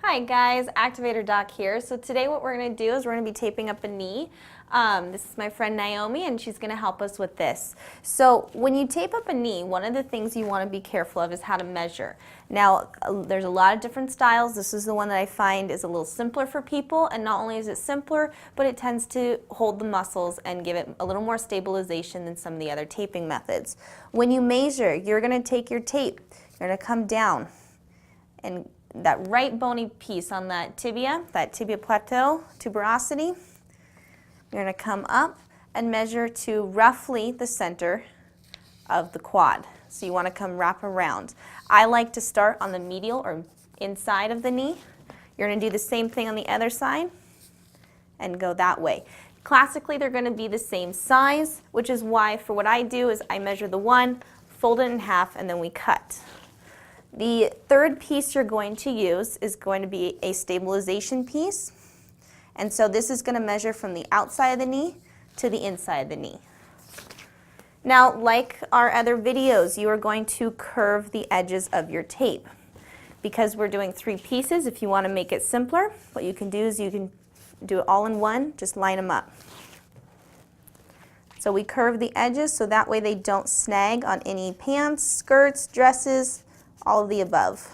Hi guys, Activator Doc here. So today what we're going to do is we're going to be taping up a knee. This is my friend Naomi and she's going to help us with this. So when you tape up a knee, one of the things you want to be careful of is how to measure. Now there's a lot of different styles. This is the one that I find is a little simpler for people, and not only is it simpler, but it tends to hold the muscles and give it a little more stabilization than some of the other taping methods. When you measure, you're going to take your tape, you're going to come down and that right bony piece on that tibia plateau, tuberosity, you're going to come up and measure to roughly the center of the quad. So you want to come wrap around. I like to start on the medial or inside of the knee. You're going to do the same thing on the other side and go that way. Classically, they're going to be the same size, which is why for what I do is I measure the one, fold it in half, and then we cut. The third piece you're going to use is going to be a stabilization piece. And so this is going to measure from the outside of the knee to the inside of the knee. Now, like our other videos, you are going to curve the edges of your tape. Because we're doing 3 pieces, if you want to make it simpler, what you can do is you can do it all in one, just line them up. So we curve the edges so that way they don't snag on any pants, skirts, dresses, all of the above.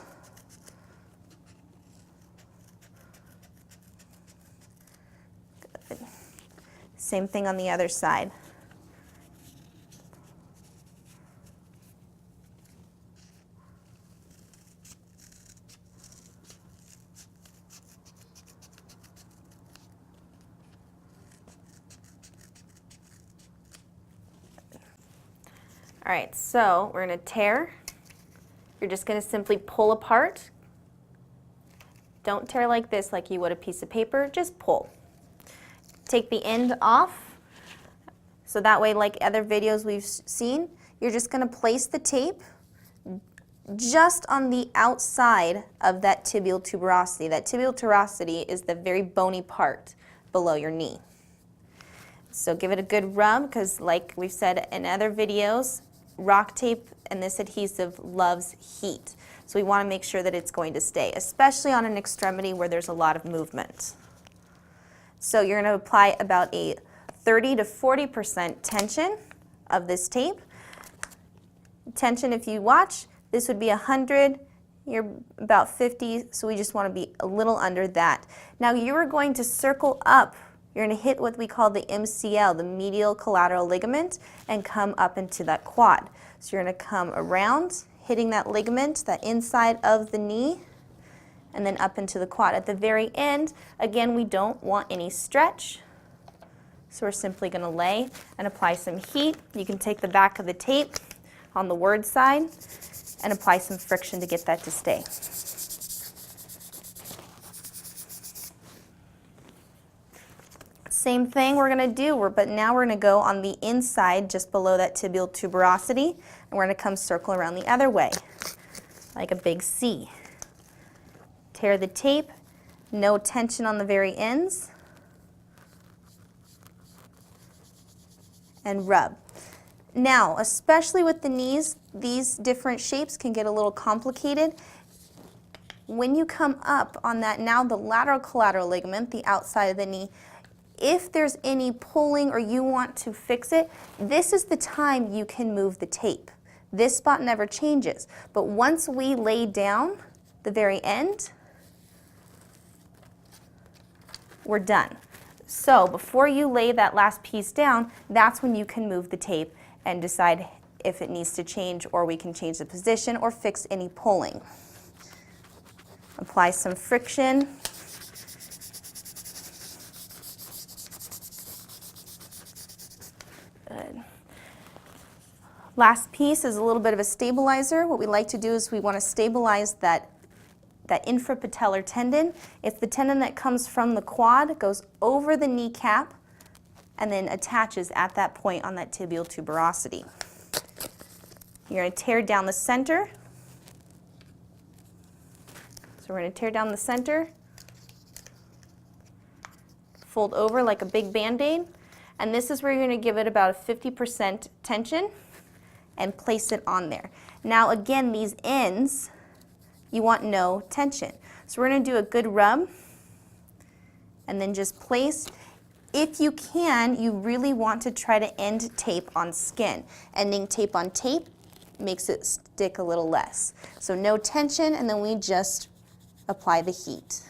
Good. Same thing on the other side. All right, so we're going to tear. You're just going to simply pull apart. Don't tear like this like you would a piece of paper, just pull. Take the end off, so that way, like other videos we've seen, you're just going to place the tape just on the outside of that tibial tuberosity. That tibial tuberosity is the very bony part below your knee. So give it a good rub, because like we've said in other videos, rock tape and this adhesive loves heat. So we want to make sure that it's going to stay, especially on an extremity where there's a lot of movement. So you're going to apply about a 30 to 40% tension of this tape. Tension, if you watch, this would be 100, you're about 50, so we just want to be a little under that. Now you are going to circle up. You're going to hit what we call the MCL, the medial collateral ligament, and come up into that quad. So you're going to come around, hitting that ligament, that inside of the knee, and then up into the quad. At the very end, again, we don't want any stretch, so we're simply going to lay and apply some heat. You can take the back of the tape on the word side and apply some friction to get that to stay. Same thing we're going to do, but now we're going to go on the inside just below that tibial tuberosity, and we're going to come circle around the other way, like a big C. Tear the tape, no tension on the very ends, and rub. Now, especially with the knees, these different shapes can get a little complicated. When you come up on that, now the lateral collateral ligament, the outside of the knee, if there's any pulling or you want to fix it, this is the time you can move the tape. This spot never changes, but once we lay down the very end, we're done. So before you lay that last piece down, that's when you can move the tape and decide if it needs to change, or we can change the position or fix any pulling. Apply some friction. Good. Last piece is a little bit of a stabilizer. What we like to do is we want to stabilize that infrapatellar tendon. It's the tendon that comes from the quad, goes over the kneecap, and then attaches at that point on that tibial tuberosity. You're going to tear down the center. So we're going to tear down the center, fold over like a big Band-Aid, and this is where you're going to give it about a 50% tension and place it on there. Now again, these ends You want no tension. So we're going to do a good rub and then just place. If you can, you really want to try to end tape on skin. Ending tape on tape makes it stick a little less. So no tension, and then we just apply the heat.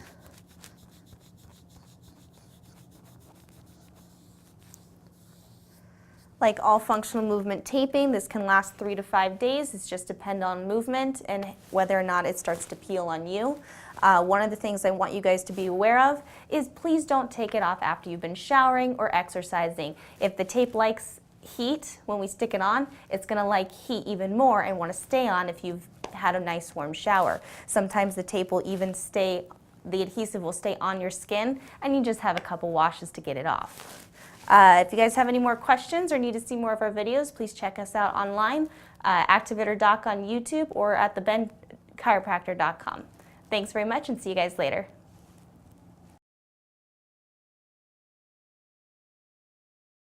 Like all functional movement taping, this can last 3 to 5 days. It's just depend on movement and whether or not it starts to peel on you. One of the things I want you guys to be aware of is please don't take it off after you've been showering or exercising. If the tape likes heat when we stick it on, it's going to like heat even more and want to stay on if you've had a nice warm shower. Sometimes the tape will even stay, the adhesive will stay on your skin, and you just have a couple washes to get it off. If you guys have any more questions or need to see more of our videos, please check us out online, Activator Doc on YouTube or at thebendchiropractor.com. Thanks very much and see you guys later.